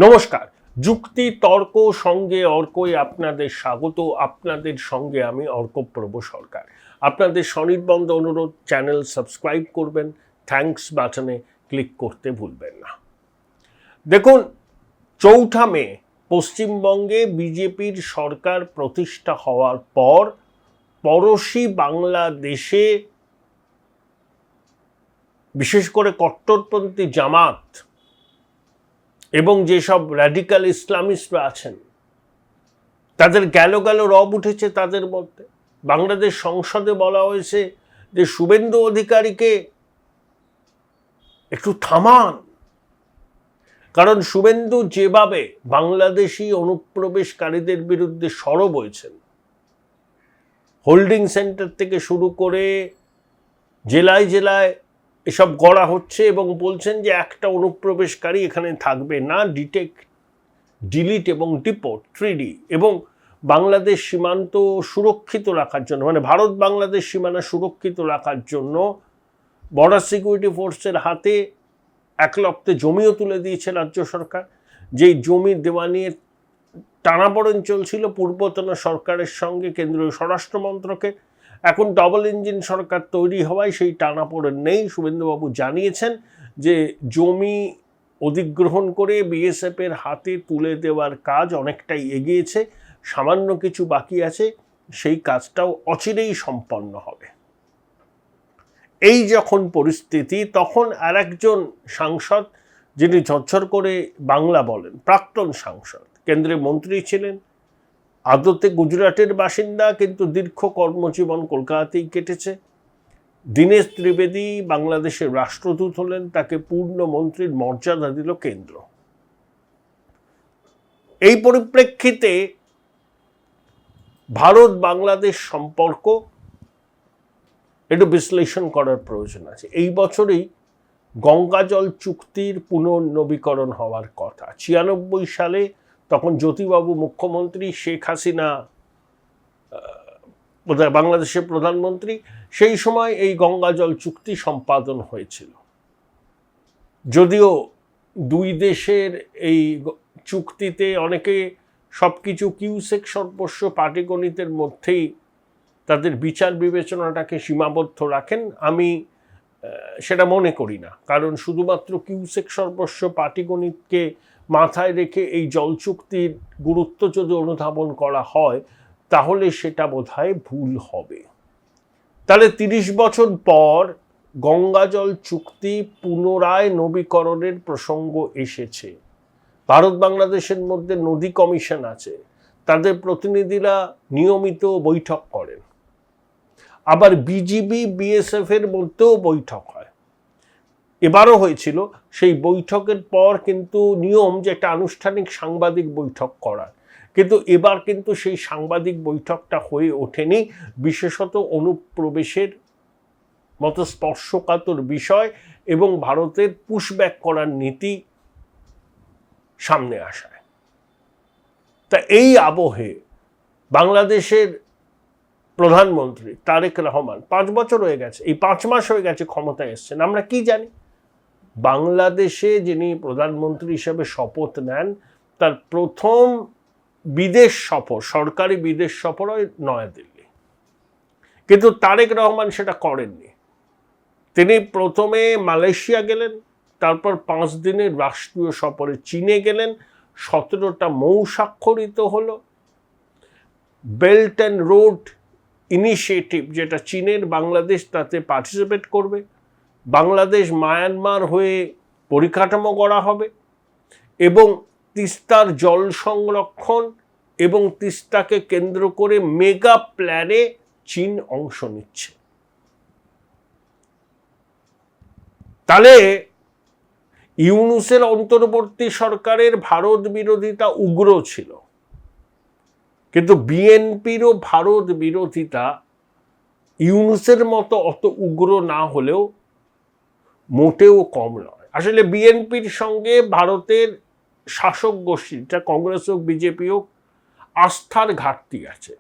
নমস্কার। যুক্তি তর্ক সঙ্গে অর্কই আপনাদের স্বাগত। আপনাদের সঙ্গে আমি অর্কপ্রভ সরকার। আপনাদের স্বনির্বন্ধ অনুরোধ, চ্যানেল সাবস্ক্রাইব করবেন, থ্যাঙ্কস বাটনে ক্লিক করতে ভুলবেন না। দেখুন, ৪ঠা মে পশ্চিমবঙ্গে বিজেপির সরকার প্রতিষ্ঠা হওয়ার পর পড়শি বাংলাদেশে বিশেষ করে কট্টরপন্থী জামাত এবং যেসব র্যাডিক্যাল ইসলামিস্টরা আছেন তাদের গেল রব উঠেছে তাদের মধ্যে। বাংলাদেশ সংসদে বলা হয়েছে যে শুভেন্দু অধিকারীকে একটু থামান, কারণ শুভেন্দু যেভাবে বাংলাদেশি অনুপ্রবেশকারীদের বিরুদ্ধে সরব হয়েছেন, হোল্ডিং সেন্টার থেকে শুরু করে জেলায় জেলায় এসব গড়া হচ্ছে এবং বলছেন যে একটা অনুপ্রবেশকারী এখানে থাকবে না, ডিলিট এবং ডিপোর্ট 3D, এবং বাংলাদেশ সীমান্ত সুরক্ষিত রাখার জন্য, মানে ভারত বাংলাদেশ সীমানা সুরক্ষিত রাখার জন্য বর্ডার সিকিউরিটি ফোর্সের হাতে 1 লক্ষে জমিও তুলে দিয়েছে রাজ্য সরকার। যেই জমি দেওয়া নিয়ে টানাপোড়েন চলছিল পূর্বতন সরকারের সঙ্গে কেন্দ্রীয় স্বরাষ্ট্র মন্ত্রকের, এখন ডবল ইঞ্জিন সরকার তৈরি হওয়ায় সেই টানাপোড়েন নেই। শুভেন্দুবাবু জানিয়েছেন যে জমি অধিগ্রহণ করে বিএসএফের হাতে তুলে দেওয়ার কাজ অনেকটাই এগিয়েছে, সামান্য কিছু বাকি আছে, সেই কাজটাও অচিরেই সম্পন্ন হবে। এই যখন পরিস্থিতি, তখন আরেকজন সাংসদ যিনি ঝরঝর করে বাংলা বলেন, প্রাক্তন সাংসদ, কেন্দ্রের মন্ত্রী ছিলেন, আদতে গুজরাটের বাসিন্দা, কিন্তু দীর্ঘ কর্মজীবন কলকাতাতেই কেটেছে, দীনেশ ত্রিবেদী বাংলাদেশের রাষ্ট্রদূত হলেন, তাকে পূর্ণ মন্ত্রীর মর্যাদা দিল কেন্দ্র। এই পরিপ্রেক্ষিতে ভারত বাংলাদেশ সম্পর্ক একটু বিশ্লেষণ করার প্রয়োজন আছে। এই বছরেই গঙ্গা জল চুক্তির পুনর্নবীকরণ হওয়ার কথা। 96 সালে তখন জ্যোতিবাবু মুখ্যমন্ত্রী, শেখ হাসিনা বোধহয় বাংলাদেশের প্রধানমন্ত্রী, সেই সময় এই গঙ্গা জল চুক্তি সম্পাদন হয়েছিল। যদিও দুই দেশের এই চুক্তিতে অনেকে সব কিছু কিউসেক সর্বস্ব পাটিগণিতের মধ্যেই তাদের বিচার বিবেচনাটাকে সীমাবদ্ধ রাখেন। আমি সেটা মনে করি না, কারণ শুধুমাত্র কিউসেক সর্বস্ব পাটিগণিতকে মাথায় রেখে এই জল চুক্তির গুরুত্ব যদি অনুধাবন করা হয় তাহলে সেটা বোধহয় ভুল হবে। তাহলে 30 বছর পর গঙ্গা জল চুক্তি পুনরায় নবীকরণের প্রসঙ্গ এসেছে। ভারত বাংলাদেশের মধ্যে নদী কমিশন আছে, তাদের প্রতিনিধিরা নিয়মিত বৈঠক করেন, আবার বিজিবি বিএসএফ এর মধ্যেও বৈঠক হয়, এবারও হয়েছিল। সেই বৈঠকের পর কিন্তু নিয়ম যে একটা আনুষ্ঠানিক সাংবাদিক বৈঠক করার, কিন্তু এবার কিন্তু সেই সাংবাদিক বৈঠকটা হয়ে ওঠেনি, বিশেষত অনুপ্রবেশের মতো স্পর্শকাতর বিষয় এবং ভারতের পুশব্যাক করার নীতি সামনে আসায়। তা এই আবহে বাংলাদেশের প্রধানমন্ত্রী তারেক রহমান 5 বছর হয়ে গেছে, এই 5 মাস হয়ে গেছে ক্ষমতায় এসছেন। আমরা কি জানি? বাংলাদেশে যিনি প্রধানমন্ত্রী হিসেবে শপথ নেন তার প্রথম বিদেশ সফর, সরকারি বিদেশ সফর হয় নয়াদিল্লি, কিন্তু তারেক রহমান সেটা করেননি। তিনি প্রথমে মালয়েশিয়া গেলেন, তারপর 5 দিনের রাষ্ট্রীয় সফরে চীনে গেলেন, 17টা মৌ স্বাক্ষরিত হলো। বেল্ট অ্যান্ড রোড ইনিশিয়েটিভ, যেটা চীনের বাংলাদেশ তাতে পার্টিসিপেট করবে, বাংলাদেশ মায়ানমার হয়ে পরিকাঠামো গড়া হবে, এবং তিস্তার জল সংরক্ষণ এবং তিস্তাকে কেন্দ্র করে মেগা প্ল্যানে চীন অংশ নিচ্ছে। তাহলে ইউনূসের অন্তর্বর্তী সরকারের ভারত বিরোধিতা উগ্র ছিল, কিন্তু বিএনপিরও ভারত বিরোধিতা ইউনূসের মতো অত উগ্র না হলেও মোটেও কম নয়। আসলে বিএনপির সঙ্গে ভারতের শাসক গোষ্ঠীটা, কংগ্রেস হোক বিজেপি হোক, আস্থার ঘাটতি আছে।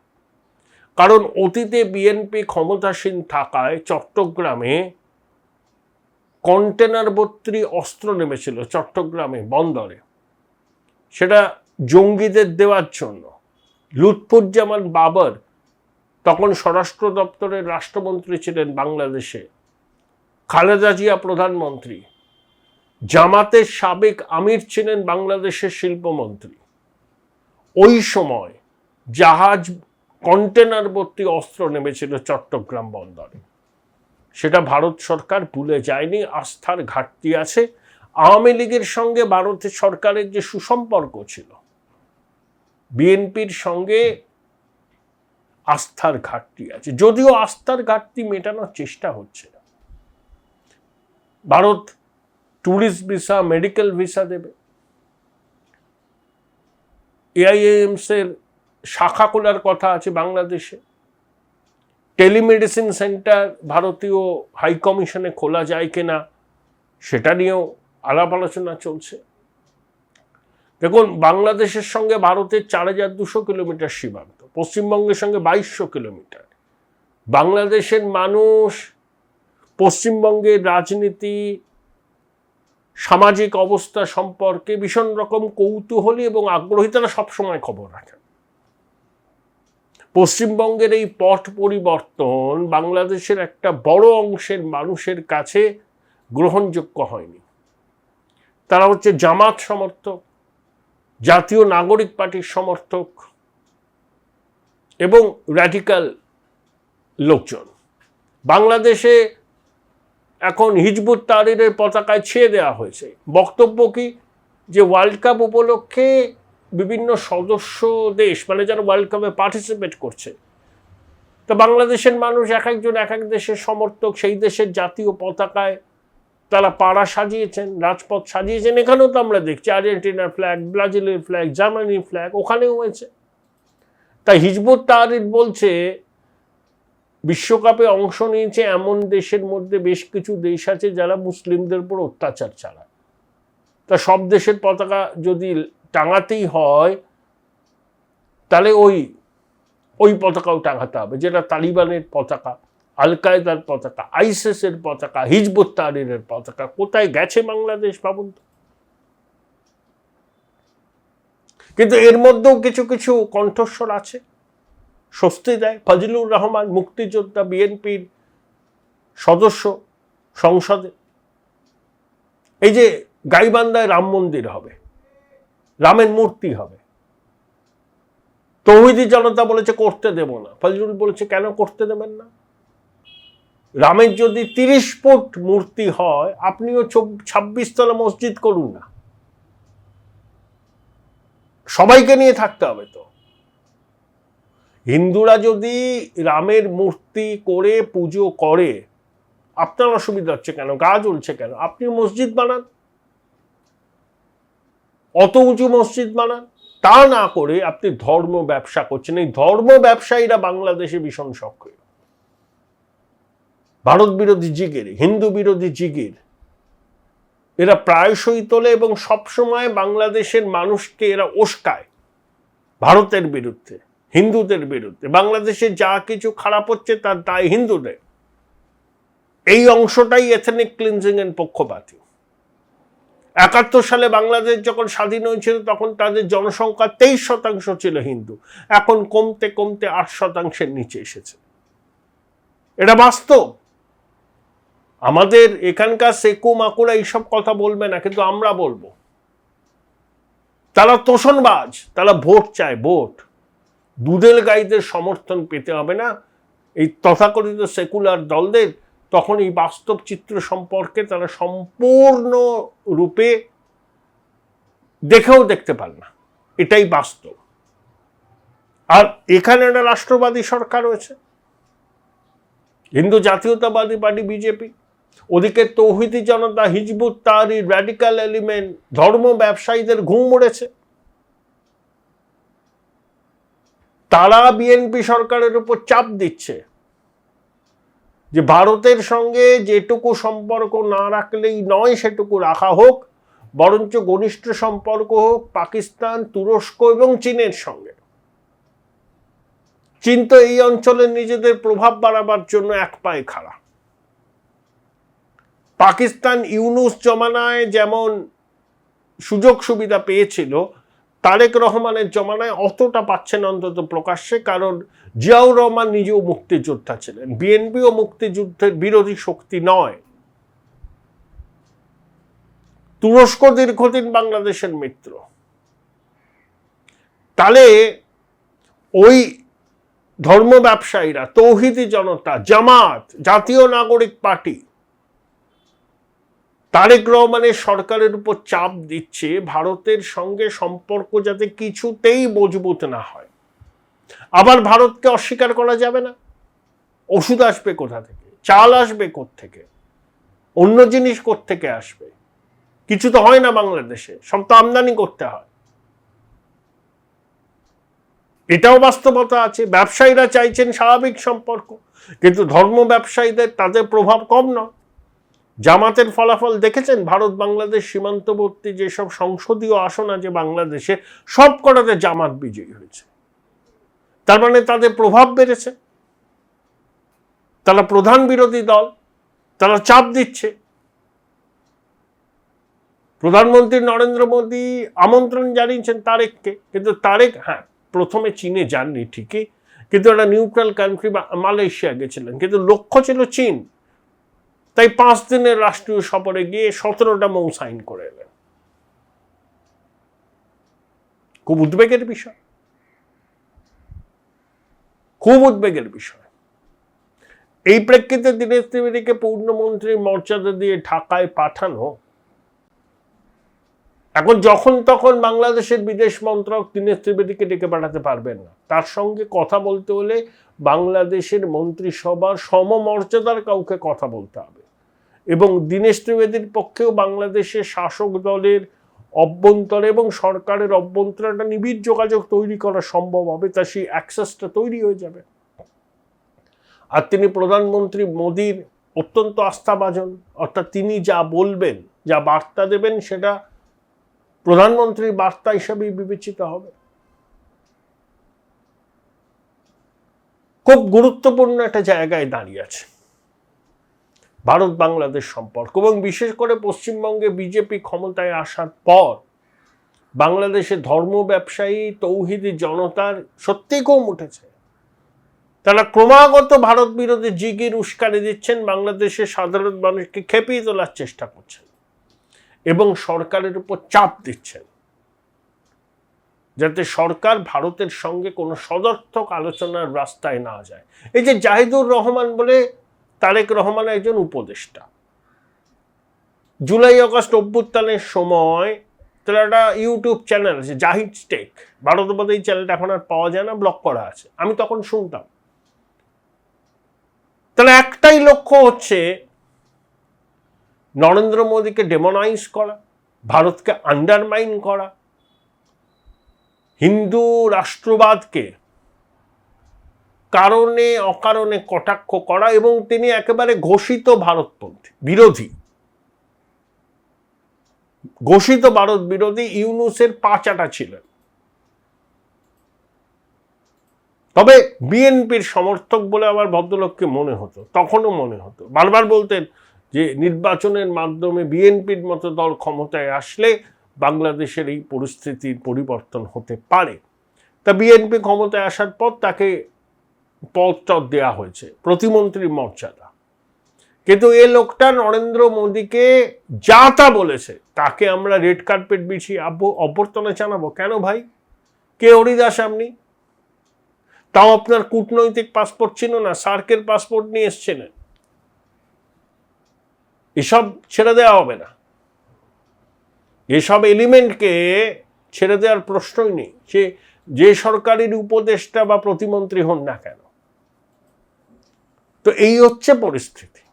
কারণ অতীতে বিএনপি ক্ষমতাসীন থাকায় চট্টগ্রামে কন্টেনার ভর্তি অস্ত্র নেমেছিল চট্টগ্রামে বন্দরে, সেটা জঙ্গিদের দেওয়ার জন্য। লুৎফুজ্জামান বাবর তখন স্বরাষ্ট্র দপ্তরের রাষ্ট্রমন্ত্রী ছিলেন বাংলাদেশে, খালেদা জিয়া প্রধানমন্ত্রী, জামাতের সাবেক আমির ছিলেন বাংলাদেশের শিল্পমন্ত্রী। ওই সময় জাহাজ কন্টেনার ভর্তি অস্ত্র নেমেছিল চট্টগ্রাম বন্দরে। সেটা ভারত সরকার ভুলে যায়নি। আস্থার ঘাটতি আছে। আওয়ামী লীগের সঙ্গে ভারতের সরকারের যে সুসম্পর্ক ছিল, বিএনপির সঙ্গে আস্থার ঘাটতি আছে, যদিও আস্থার ঘাটতি মেটানোর চেষ্টা হচ্ছে। Bharat tourist visa, medical visa দেবে, এআইএমস এর শাখা খোলার কথা আছে বাংলাদেশে, টেলিমেডিসিন সেন্টার ভারতীয় হাই কমিশনে খোলা যায় কিনা সেটা নিয়েও আলাপ আলোচনা চলছে। দেখুন, বাংলাদেশের সঙ্গে ভারতের 4200 কিলোমিটার সীমান্ত, পশ্চিমবঙ্গের সঙ্গে 2200 কিলোমিটার। বাংলাদেশের মানুষ পশ্চিমবঙ্গের রাজনীতি, সামাজিক অবস্থা সম্পর্কে ভীষণ রকম কৌতূহলী এবং আগ্রহী, তারা সবসময় খবর রাখেন। পশ্চিমবঙ্গের এই পট পরিবর্তন বাংলাদেশের একটা বড় অংশের মানুষের কাছে গ্রহণযোগ্য হয়নি। তারা হচ্ছে জামাত সমর্থক, জাতীয় নাগরিক পার্টির সমর্থক এবং র্যাডিক্যাল লোকজন। বাংলাদেশে এখন হিজবুত তাহরিরের পতাকায় ছেয়ে দেওয়া হয়েছে। বক্তব্য কি? যে ওয়ার্ল্ড কাপ উপলক্ষে বিভিন্ন সদস্য দেশ, মানে যারা ওয়ার্ল্ড কাপে পার্টিসিপেট করছে, তো বাংলাদেশের মানুষ এক একজন এক এক দেশের সমর্থক, সেই দেশের জাতীয় পতাকায় তারা পাড়া সাজিয়েছেন, রাজপথ সাজিয়েছেন। এখানেও তো আমরা দেখছি আর্জেন্টিনার ফ্ল্যাগ, ব্রাজিলের ফ্ল্যাগ, জার্মানির ফ্ল্যাগ ওখানেও হয়েছে। তাই হিজবুত তাহরির বলছে বিশ্বকাপে অংশ নিয়েছে এমন দেশের মধ্যে বেশ কিছু দেশ আছে যারা মুসলিমদের উপর অত্যাচার চালায়। তা সব দেশের পতাকা যদি টাঙাতেই হয় তাহলে ওই পতাকাও টাঙাতে হবে, যেটা তালিবানের পতাকা, আল কায়দার পতাকা, আইসিসের পতাকা, হিজবুত তাহরিরের পতাকা। কোথায় গেছে বাংলাদেশ ভাবুন তো। কিন্তু এর মধ্যেও কিছু কিছু কণ্ঠস্বর আছে, স্বস্তি দেয়। ফজলুর রহমান মুক্তিযোদ্ধা, বিএনপির সদস্য সংসদে, এই যে গাইবান্ধায় রাম মন্দির হবে, রামের মূর্তি হবে, তৌহিদি জনতা বলেছে করতে দেব না। ফজলুল বলেছে কেন করতে দেবেন না? রামের যদি 30 ফুট মূর্তি হয়, আপনিও 26 তলা মসজিদ করুন না। সবাইকে নিয়ে থাকতে হবে তো। হিন্দুরা যদি রামের মূর্তি করে পুজো করে, আপনার অসুবিধা হচ্ছে কেন? গা জ্বলছে কেন? আপনি মসজিদ বানান, অত উঁচু মসজিদ বানান। তা না করে আপনি ধর্ম ব্যবসা করছেন। এই ধর্ম ব্যবসায়ীরা বাংলাদেশে ভীষণ সক্রিয়। ভারত বিরোধী জিগির, হিন্দু বিরোধী জিগির এরা প্রায়শই তোলে এবং সবসময় বাংলাদেশের মানুষকে এরা উস্কায় ভারতের বিরুদ্ধে, হিন্দুদের বিরুদ্ধে। বাংলাদেশে যা কিছু খারাপ হচ্ছে তার দায় হিন্দুদের। এই অংশটাই এথনিক ক্লিনজিং এর পক্ষপাতী। 71 সালে বাংলাদেশ যখন স্বাধীন হয়েছিল তখন তাদের জনসংখ্যা 23% ছিল হিন্দু, এখন কমতে কমতে 8%-এর নিচে এসেছে। এটা বাস্তব। আমাদের এখানকার সেকু মাকুরা এইসব কথা বলবে না, কিন্তু আমরা বলবো। তারা তোষণবাজ, তারা ভোট চায়, ভোট। দুধেল গাইদের সমর্থন পেতে হবে না এই তথাকথিত সেকুলার দলদের, তখন এই বাস্তব চিত্র সম্পর্কে তারা সম্পূর্ণ রূপে দেখেও দেখতে পারে না। এটাই বাস্তব। আর এখানে একটা রাষ্ট্রবাদী সরকার রয়েছে, হিন্দু জাতীয়তাবাদী পার্টি বিজেপি, ওদিকে তৌহিদি জনতা, হিজবুত তাহরির, র্যাডিক্যাল এলিমেন্ট, ধর্ম ব্যবসায়ীদের ঘুম উড়েছে। তারা বিএনপি সরকারের উপর চাপ দিচ্ছে যে ভারতের সঙ্গে যেটুকু সম্পর্ক না রাখলেই নয় সেটুকু রাখা হোক, বরঞ্চ ঘনিষ্ঠ সম্পর্ক হোক পাকিস্তান, তুরস্ক এবং চীনের সঙ্গে। চীন তো এই অঞ্চলে নিজেদের প্রভাব বাড়াবার জন্য এক পায়ে খাড়া। পাকিস্তান ইউনুস জমানায় যেমন সুযোগ সুবিধা পেয়েছিল, তারেক রহমানের জমানায় অতটা পাচ্ছেন অন্তত প্রকাশ্যে, কারণ জিয়াউর রহমান নিজেও মুক্তিযোদ্ধা ছিলেন, বিএনপিও মুক্তিযুদ্ধের বিরোধী শক্তি নয়। তুরস্ক দীর্ঘদিন বাংলাদেশের মিত্র। তাহলে ওই ধর্ম ব্যবসায়ীরা, তৌহিদি জনতা, জামাত, জাতীয় নাগরিক পার্টি তারেক রহমানের সরকারের উপর চাপ দিচ্ছে ভারতের সঙ্গে সম্পর্ক যাতে কিছুতেই মজবুত না হয়। আবার ভারতকে অস্বীকার করা যাবে না। ওষুধ আসবে কোথা থেকে, চাল আসবে কোত্থেকে, অন্য জিনিস কোত্থেকে আসবে? কিছু তো হয় না বাংলাদেশে, সব তো আমদানি করতে হয়। এটাও বাস্তবতা আছে। ব্যবসায়ীরা চাইছেন স্বাভাবিক সম্পর্ক, কিন্তু ধর্ম ব্যবসায়ীদের তাদের প্রভাব কম নয়। জামাতের ফলাফল দেখেছেন? ভারত বাংলাদেশ সীমান্তবর্তী যেসব সংসদীয় আসন আছে বাংলাদেশে, সব কটাতে জামাত বিজয়ী হয়েছে। তার মানে তাদের প্রভাব বেড়েছে, তারা প্রধান বিরোধী দল, তারা চাপ দিচ্ছে। প্রধানমন্ত্রী নরেন্দ্র মোদী আমন্ত্রণ জানিয়েছেন তারেককে, কিন্তু তারেক প্রথমে চীনে যাননি ঠিকই, কিন্তু একটা নিউট্রাল কান্ট্রি মালয়েশিয়া গেছিলেন, কিন্তু লক্ষ্য ছিল চীন। তাই 5 দিনের রাষ্ট্রীয় সফরে গিয়ে 17টা মৌ সাইন করে এলেন। খুব উদ্বেগের বিষয়, খুব উদ্বেগের বিষয়। এই প্রেক্ষিতে দীনেশ ত্রিবেদীকে পূর্ণমন্ত্রীর মর্যাদা দিয়ে ঢাকায় পাঠানো, এখন যখন তখন বাংলাদেশের বিদেশ মন্ত্রক দীনেশ ত্রিবেদীকে ডেকে পাঠাতে পারবেন না। তার সঙ্গে কথা বলতে হলে বাংলাদেশের মন্ত্রিসভার সমমর্যাদার কাউকে কথা বলতে হবে, এবং দীনেশ ত্রিবেদীর পক্ষেও বাংলাদেশের শাসক দলের অভ্যন্তরে এবং সরকারের অভ্যন্তরে একটা নিবিড় যোগাযোগ তৈরি করা সম্ভব হবে, তা সেই অ্যাক্সেসটা তৈরি হয়ে যাবে। আর তিনি প্রধানমন্ত্রী মোদীর অত্যন্ত আস্থাভাজন, অর্থাৎ তিনি যা বলবেন, যা বার্তা দেবেন, সেটা প্রধানমন্ত্রীর বার্তা হিসাবেই বিবেচিত হবে। খুব গুরুত্বপূর্ণ একটা জায়গায় দাঁড়িয়ে আছে ভারত বাংলাদেশ সম্পর্ক, এবং বিশেষ করে পশ্চিমবঙ্গে বিজেপি ক্ষমতায় আসার পর বাংলাদেশে ধর্ম ব্যবসায়ী, তৌহিদি জনতার সত্যিই কম উঠেছে। তারা ক্রমাগত ভারত বিরোধী জিগির উস্কানি দিচ্ছেন, বাংলাদেশের সাধারণ মানুষকে খেপিয়ে তোলার চেষ্টা করছেন এবং সরকারের উপর চাপ দিচ্ছেন যাতে সরকার ভারতের সঙ্গে কোনো সদর্থক আলোচনার রাস্তায় না যায়। এই যে জাহিদুর রহমান বলে তারেক রহমানের একজন উপদেষ্টা, জুলাই আগস্ট অভ্যুত্থানের সময় তার একটা ইউটিউব চ্যানেল আছে, জাহিদ টেক। ভারতের মধ্যে এই চ্যানেলটা এখন আর পাওয়া যায় না, ব্লক করা আছে। আমি তখন শুনতাম। তাহলে একটাই লক্ষ্য হচ্ছে নরেন্দ্র মোদীকে ডেমোনাইজ করা, ভারতকে আন্ডারমাইন করা, হিন্দু রাষ্ট্রবাদকে কারণে অকারণে কটাক্ষ করা, এবং তিনি একেবারে ঘোষিত ভারতপন্থী বিরোধী, ঘোষিত ভারত বিরোধী, ইউনূসের পা চাটা ছিলেন। তবে বিএনপির সমর্থক বলে আমার ভদ্রলোককে মনে হতো, তখনও মনে হতো। বারবার বলতেন যে নির্বাচনের মাধ্যমে বিএনপির মতো দল ক্ষমতায় আসলে বাংলাদেশের এই পরিস্থিতির পরিবর্তন হতে পারে। তা বিএনপি ক্ষমতায় আসার পর তাকে পদটা দেওয়া হয়েছে, প্রতিমন্ত্রীর মর্যাদা। কিন্তু এ লোকটা নরেন্দ্র মোদীকে যা তা বলেছে, তাকে আমরা রেড কার্পেট বিছিয়ে অভ্যর্থনা জানাবো কেন ভাই? কে হরিদাস আপনি? তাও আপনার কূটনৈতিক পাসপোর্ট ছিল না, সার্কের পাসপোর্ট নিয়ে এসছিলেন। এসব ছেড়ে দেওয়া হবে না, এসব এলিমেন্টকে ছেড়ে দেওয়ার প্রশ্নই নেই, সে যে সরকারের উপদেষ্টা বা প্রতিমন্ত্রী হন না কেন। তো এই হচ্ছে পরিস্থিতি।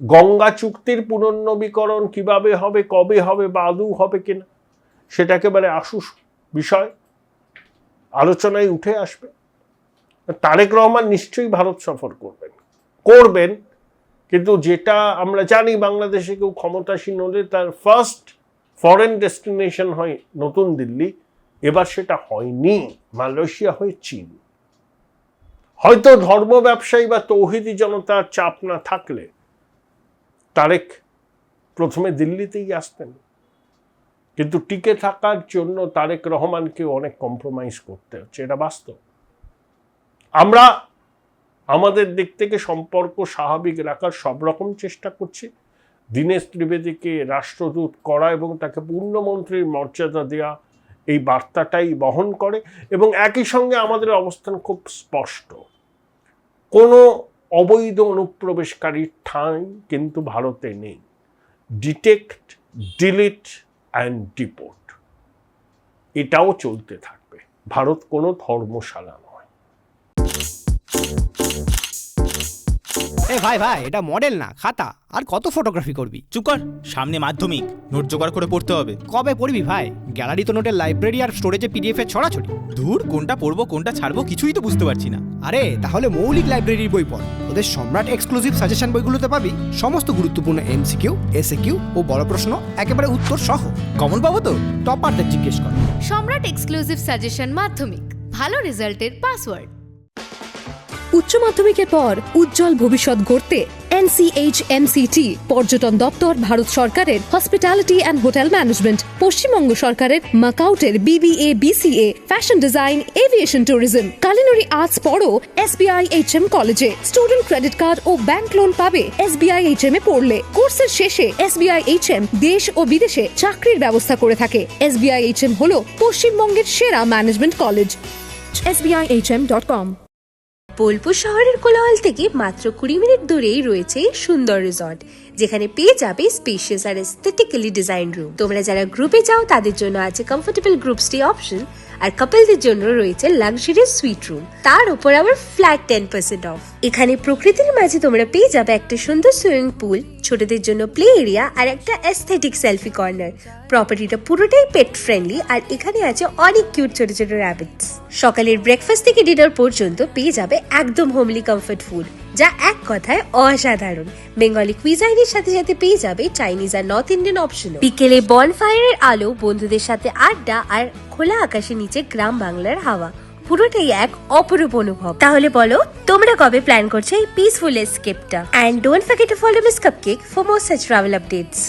গঙ্গা চুক্তির পুনর্নবীকরণ কিভাবে হবে, কবে হবে বা আদৌ হবে কিনা, সেটা একেবারে আশু বিষয়, আলোচনায় উঠে আসবে। তারেক রহমান নিশ্চয়ই ভারত সফর করবেন, কিন্তু যেটা আমরা জানি, বাংলাদেশে কেউ ক্ষমতাসীন হলে তার ফার্স্ট ফরেন ডেস্টিনেশন হয় নতুন দিল্লি। এবার সেটা হয়নি, মালয়েশিয়া হয়ে চীন। হয়তো ধর্ম ব্যবসায়ী বা তৌহিদি জনতার চাপ না থাকলে তারেক প্রথমে দিল্লিতেই আসতেন, কিন্তু টিকে থাকার জন্য তারেক রহমানকে অনেক কম্প্রোমাইজ করতে হচ্ছে, এটা বাস্তব। আমরা আমাদের দিক থেকে সম্পর্ক স্বাভাবিক রাখার সব রকম চেষ্টা করছি। দীনেশ ত্রিবেদীকে রাষ্ট্রদূত করা এবং তাকে পূর্ণমন্ত্রীর মর্যাদা দেওয়া এই বার্তাটাই বহন করে, এবং একই সঙ্গে আমাদের অবস্থান খুব স্পষ্ট। কোনো অবৈধ অনুপ্রবেশকারীর ঠাঁই কিন্তু ভারতে নেই। ডিটেক্ট, ডিলিট অ্যান্ড ডিপোর্ট, এটাও চলতে থাকবে। ভারত কোনো ধর্মশালা নয়। ভাই ভাই, এটা মডেল না খাতা, আর কত ফটোগ্রাফি করবি? চুপ কর, সামনে মাধ্যমিক, নোট জোগাড় করে পড়তে হবে। কবে পড়বি ভাই? গ্যালারি তো নোটের লাইব্রেরি আর স্টোরেজে পিডিএফ এর ছড়াছড়ি। ধুর, কোনটা পড়বো কোনটা ছাড়বো কিছুই তো বুঝতে পারছি না। আরে তাহলে মৌলিক লাইব্রেরির বই পড়। ওদের সম্রাট এক্সক্লুসিভ সাজেশন বইগুলোতে পাবি সমস্ত গুরুত্বপূর্ণ এমসিকিউ, এসএকিউ ও বড় প্রশ্ন একেবারে উত্তর সহ। কমন পাবো তো? টপারদের জিজ্ঞেস কর। সম্রাট এক্সক্লুসিভ সাজেশন মাধ্যমিক, ভালো রেজাল্টের পাসওয়ার্ড। উচ্চ মাধ্যমিকের পর উজ্জ্বল ভবিষ্যৎ গড়তে NCHMCT পর্যটন দপ্তর, ভারত সরকারের hospitality and hotel management, Paschimbanga সরকারের মাকাউটের BBA BCA, fashion design, aviation tourism, culinary arts পড়ো SBI HM কলেজে। স্টুডেন্ট ক্রেডিট কার্ড ও ব্যাংক লোন পাবে SBI HM এ পড়লে। কোর্সের শেষে SBI HM দেশ ও বিদেশে চাকরির ব্যবস্থা করে থাকে। SBI HM হলো পশ্চিমবঙ্গের সেরা ম্যানেজমেন্ট কলেজ। SBIHM.com। বোলপুর শহরের কোলাহল থেকে মাত্র 20 মিনিট দূরেই রয়েছে সুন্দর রিসর্ট, যেখানে পেয়ে যাবে স্পেশিয়াস আর এস্থেটিক্যালি ডিজাইন রুম। তোমরা যারা গ্রুপে যাও তাদের জন্য আছে কমফোর্টেবল গ্রুপ স্টে অপশন, আর কাপলদের জন্য রয়েছে লাক্সারিয়াস সুইট রুম, তার উপর আবার ফ্ল্যাট 10% অফ। এখানে প্রকৃতির মাঝে তোমরা পেয়ে যাবে একটা সুন্দর সুইমিং পুল, ছোটদের জন্য প্লে এরিয়া আর একটা এস্থেটিক সেলফি কর্নার। প্রপার্টিটা পুরোটাই পেট ফ্রেন্ডলি, আর এখানে আছে অনেক কিউট ছোট ছোট র্যাবিটস। সকালের ব্রেকফাস্ট থেকে ডিনার পর্যন্ত পেয়ে যাবে একদম হোমলি কমফর্ট ফুড, যা এক কথায় অসাধারণ। বেঙ্গলি কুইজাইনের সাথে সাথে পেয়ে যাবে চাইনিজ আর নর্থ ইন্ডিয়ান অপশন। বিকেলে বনফায়ারের আলো, বন্ধুদের সাথে আড্ডা আর খোলা আকাশের নিচে গ্রাম বাংলার হাওয়া, পুরোটাই এক অপরূপ অনুভব। তাহলে বলো তোমরা কবে প্ল্যান করছো এই পিসফুল এসকেপটা? And don't forget to follow Miss Cupcake for more such travel updates.